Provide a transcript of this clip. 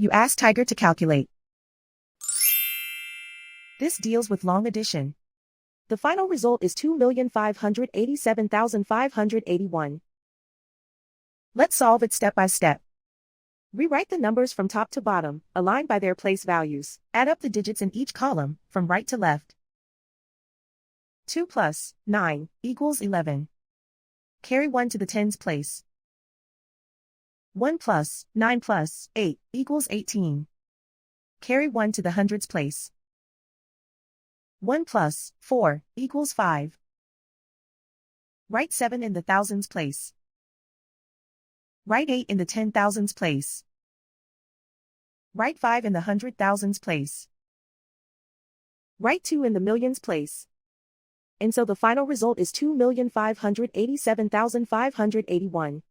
You ask Tiger to calculate. This deals with long addition. The final result is 2,587,581. Let's solve it step by step. Rewrite the numbers from top to bottom, aligned by their place values. Add up the digits in each column, from right to left. 2 plus 9 equals 11. Carry 1 to the tens place. 1 plus 9 plus 8 equals 18. Carry 1 to the hundreds place. 1 plus 4 equals 5. Write 7 in the thousands place. Write 8 in the 10,000s place. Write 5 in the 100,000s place. Write 2 in the millions place. And so the final result is 2,587,581.